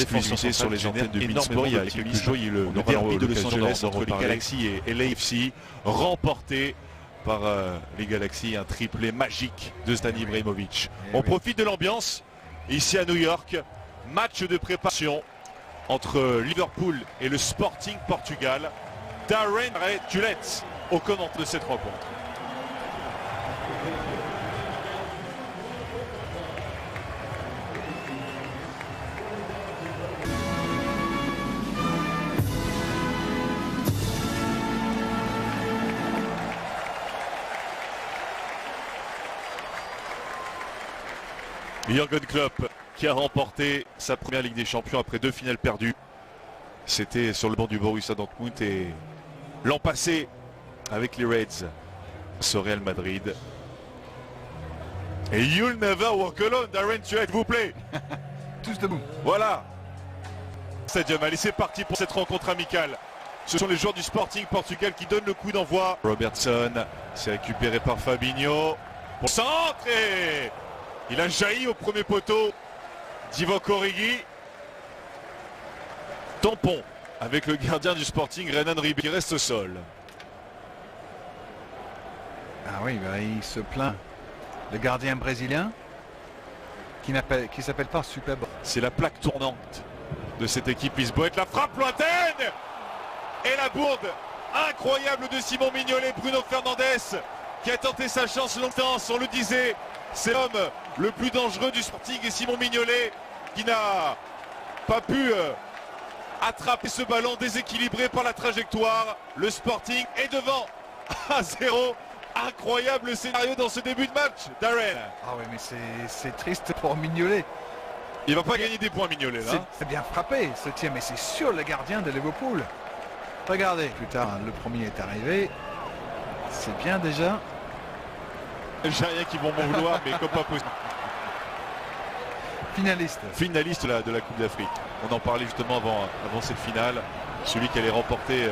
Exclusivité sur les antennes de Beansport. Il y a quelques jours, il y a le derby de Los Angeles entre les Galaxy et LAFC, remporté par les Galaxy, un triplé magique de Zlatan Ibrahimovic. On profite de l'ambiance ici à New York. Match de préparation entre Liverpool et le Sporting Portugal. Darren Tulette au commentaire de cette rencontre. Jürgen Klopp qui a remporté sa première Ligue des Champions après 2 finales perdues. C'était sur le banc du Borussia Dortmund et l'an passé avec les Reds au Real Madrid. Et You'll Never Walk Alone, Darren Tulette, s'il vous plaît. Tous debout. Voilà. Stadium, allez, c'est parti pour cette rencontre amicale. Ce sont les joueurs du Sporting Portugal qui donnent le coup d'envoi. Robertson, c'est récupéré par Fabinho. Pour le centre et il a jailli au premier poteau. Divock Origi. Tampon avec le gardien du Sporting, Renan Ribeiro, qui reste au sol. Ah oui, bah, il se plaint. Le gardien brésilien qui s'appelle pas Super. C'est la plaque tournante de cette équipe lisboète. La frappe lointaine et la bourde incroyable de Simon Mignolet. Bruno Fernandes qui a tenté sa chance longtemps, on le disait. C'est l'homme le plus dangereux du Sporting et Simon Mignolet qui n'a pas pu attraper ce ballon déséquilibré par la trajectoire. Le Sporting est devant à 0. Incroyable scénario dans ce début de match, Darren. Ah oui, mais c'est triste pour Mignolet. Il va pas gagner des points, Mignolet. C'est bien frappé ce tir, mais c'est sur le gardien de Liverpool. Regardez, plus tard, le premier est arrivé. C'est bien déjà. J'ai rien qui vont m'en vouloir, mais comme pas possible. Finaliste. Finaliste de la Coupe d'Afrique. On en parlait justement avant cette finale. Celui qui allait remporter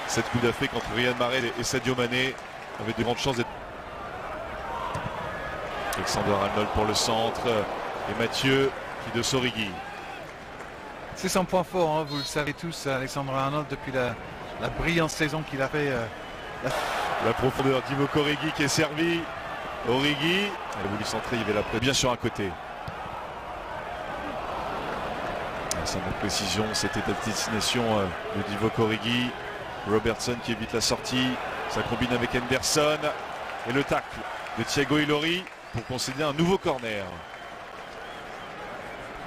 cette Coupe d'Afrique entre Riyad Mahrez et Sadio Mané avait de grandes chances d'être. Alexander Arnold pour le centre et Mathieu qui de Sorigi. C'est son point fort, hein, vous le savez tous, Alexander Arnold, depuis la brillante saison qu'il a fait. La profondeur, Divock Origi qui est servi. Origi, il a voulu centrer, il y avait la près bien sur un côté. Sans bonne précision, c'était la destination de Divock Origi. Robertson qui évite la sortie, ça combine avec Henderson et le tacle de Thiago Ilori pour concéder un nouveau corner.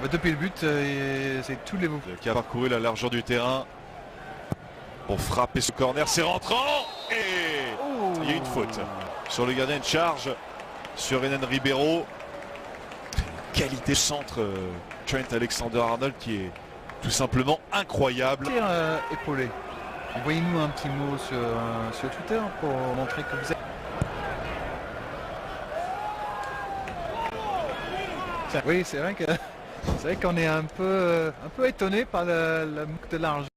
Depuis le but, c'est tous les mots. Qui a parcouru la largeur du terrain pour frapper ce corner, c'est rentrant et il y a une faute sur le gardien de charge, sur Renan Ribeiro. Qualité centre Trent Alexander-Arnold qui est tout simplement incroyable. Épaulé. Envoyez-nous un petit mot sur Twitter pour montrer que vous êtes. Oui, c'est vrai qu'on est un peu étonné par le manque de l'argent.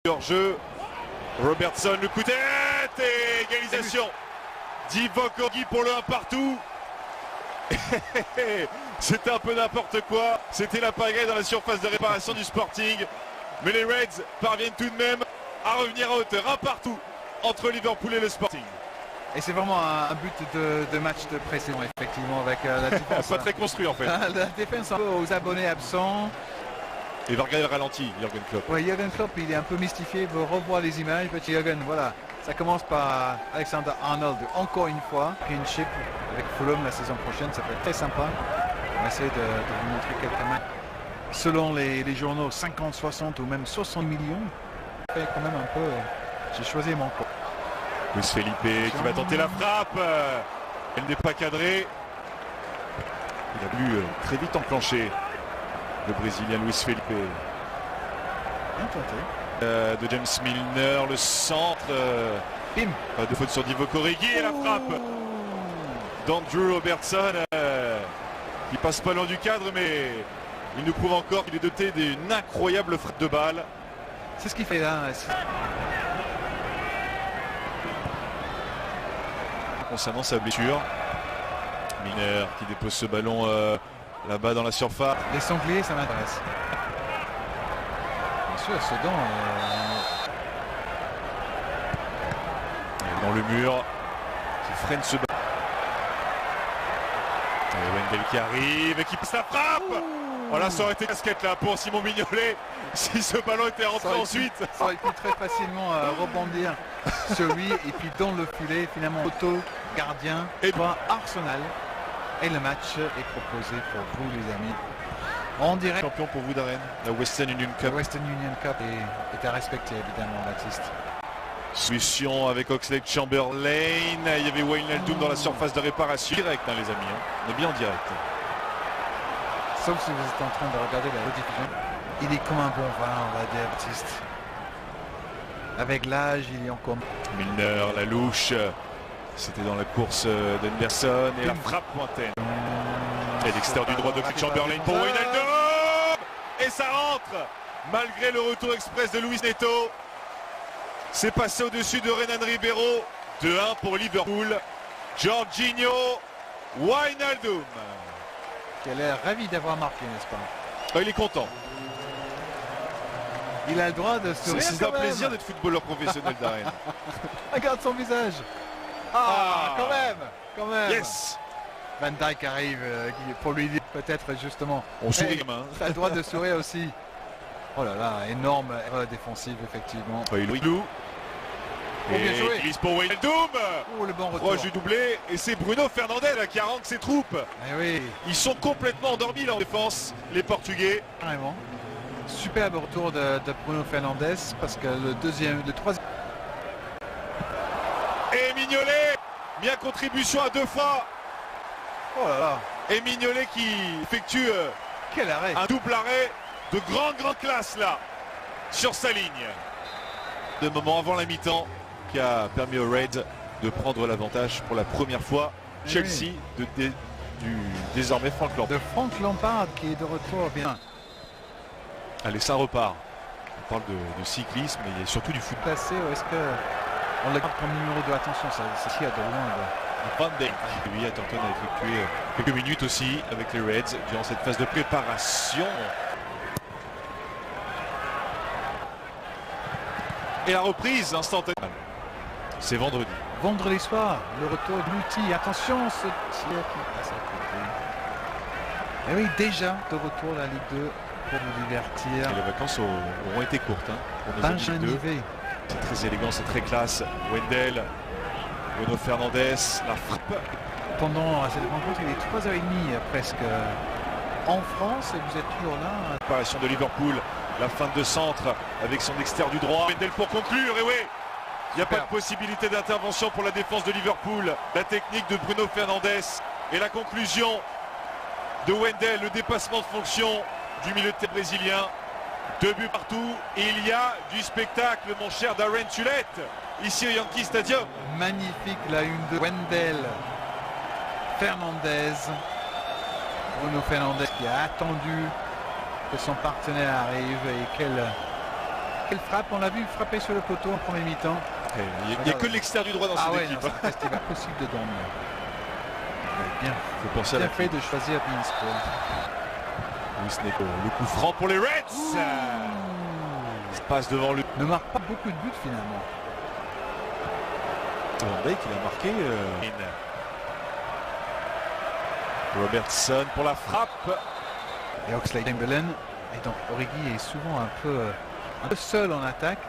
Hors jeu, Robertson, le coup de tête et égalisation. Divock Origi pour le 1 partout. C'était un peu n'importe quoi. C'était la pagaille dans la surface de réparation du Sporting. Mais les Reds parviennent tout de même à revenir à hauteur. 1 partout entre Liverpool et le Sporting. Et c'est vraiment un but de match de précédent, effectivement, avec la défense. Pas très construit en fait. La défense un peu aux abonnés absents. Il va regarder le ralenti, Jürgen Klopp. Oui, Jürgen Klopp, il est un peu mystifié, il veut revoir les images. Petit Jürgen, voilà. Ça commence par Alexander Arnold, encore une fois. Championship avec Fulham la saison prochaine, ça peut être très sympa. On va essayer de vous montrer quelques matchs. Selon les journaux, 50, 60 ou même 60 millions. Fait quand même un peu. J'ai choisi mon camp. Luis Felipe qui va tenter la frappe. Elle n'est pas cadrée. Il a voulu très vite enclencher. Le Brésilien Luis Felipe. Bien tenté. De James Milner, le centre. Bim. Pas de faute sur Divock Origi et la frappe d'Andrew Robertson qui passe pas loin du cadre, mais Il nous prouve encore qu'il est doté d'une incroyable frappe de balle. C'est ce qu'il fait là. Concernant sa blessure, Milner qui dépose ce ballon là-bas dans la surface. Les sangliers, ça m'intéresse. Bien sûr, Sedan. Dans le mur, qui freine ce ballon. Et Wendell qui arrive et qui passe la frappe. Voilà, ça aurait été casquette là pour Simon Mignolet si ce ballon était rentré ensuite. Ça aurait pu très facilement rebondir sur lui et puis dans le filet, finalement, auto, gardien, et Arsenal. Et le match est proposé pour vous les amis. En direct. Champion pour vous Darren, la Western Union Cup. La Western Union Cup est à respecter évidemment, Baptiste. Solution avec Oxlade-Chamberlain. Il y avait Wijnaldum dans la surface de réparation. Direct les amis, hein. On est bien en direct. Sauf si vous êtes en train de regarder la rediffusion. Il est comme un bon vin, on va dire, Baptiste. Avec l'âge, il est encore... Milner, la louche. C'était dans la course d'Henderson et la frappe lointaine. Et l'extérieur du droit d'Oxlade-Chamberlain pour Wijnaldum. Et ça rentre malgré le retour express de Luis Neto. C'est passé au-dessus de Renan Ribeiro. 2-1 pour Liverpool. Jorginho Wijnaldum. Qui a l'air ravi d'avoir marqué, n'est-ce pas? Il est content. Il a le droit de sourire. C'est un plaisir d'être footballeur professionnel d'Arène. Regarde son visage. Quand même. Yes. Van Dijk arrive pour lui dire peut-être justement. On sourit, hein. Tu as le droit de sourire aussi. Oh là là, énorme erreur défensive effectivement. Louis Lou. Et utilise pour Wijnaldum. Le bon retour. Proche du doublé. Et c'est Bruno Fernandes là, qui arrange ses troupes. Oui. Ils sont complètement endormis là en défense, les Portugais. Carrément. Superbe retour de Bruno Fernandes parce que le troisième. Et Mignolet mis à contribution à 2 fois. Oh là là. Et Mignolet qui effectue Quel arrêt. un double arrêt de grande classe là sur sa ligne. De moment avant la mi-temps qui a permis aux Reds de prendre l'avantage pour la première fois. Chelsea du désormais Frank Lampard. De Frank Lampard qui est de retour bien. Allez, ça repart. On parle de cyclisme mais il y a surtout du foot. Passé, est-ce que on le garde comme numéro 2? Attention, c'est qui a de loin. Van Dijk. Lui, Atherton a effectué quelques minutes aussi avec les Reds durant cette phase de préparation. Et la reprise instantanée. C'est vendredi. Vendredi soir, le retour de Lutti. Attention, ce tir qui passe à côté. Et oui, déjà de retour à la Ligue 2 pour vous divertir. Et les vacances auront été courtes pour nos amis Ligue 2. C'est très élégant, c'est très classe. Wendell, Bruno Fernandes, la frappe. Pendant cette rencontre, il est 3h30 presque en France et vous êtes toujours là. Préparation de Liverpool, la feinte de centre avec son extérieur du droit. Wendell pour conclure, et oui, il n'y a pas de possibilité d'intervention pour la défense de Liverpool. La technique de Bruno Fernandes et la conclusion de Wendell, le dépassement de fonction du milieu de terrain brésilien. 2 buts partout et il y a du spectacle, mon cher Darren Tulette, ici au Yankee Stadium. Magnifique la une de Wendell. Fernandez. Bruno Fernandes qui a attendu que son partenaire arrive et quelle frappe. On l'a vu frapper sur le poteau en premier mi-temps. Il n'y a que l'extérieur du droit dans cette équipe. C'était pas possible de dormir. Bien, faut penser bien fait de choisir Beansport. Luis Neto, le coup franc pour les Reds. Il se passe devant le... Ne marque pas beaucoup de buts finalement. Van Dijk il a marqué. Robertson pour la frappe. Et Oxlade-Chamberlain. Et donc Origi est souvent un peu seul en attaque.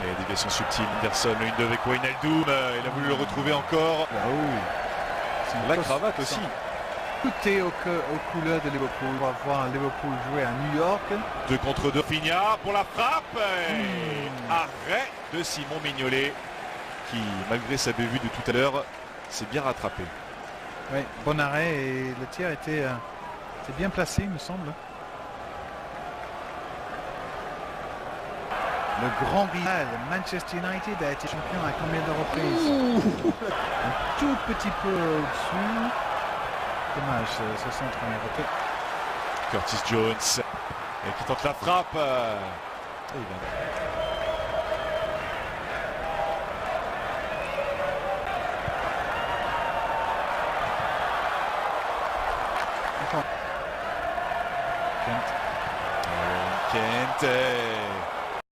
Et la déviation subtile, Henderson, le 1-2 avec Wijnaldum. Il a voulu le retrouver encore. La cravate aussi. Écoutez aux couleurs de Liverpool. On va voir Liverpool jouer à New York. 2 contre 2. Rafinha pour la frappe. Arrêt de Simon Mignolet qui, malgré sa bévue de tout à l'heure, s'est bien rattrapé. Oui, bon arrêt et le tir était bien placé, il me semble. Le grand rival, Manchester United, a été champion à combien de reprises? Un tout petit peu au-dessus. Dommage, ce centre en est raté. Curtis Jones et qui tente la frappe. Et il va... Kent.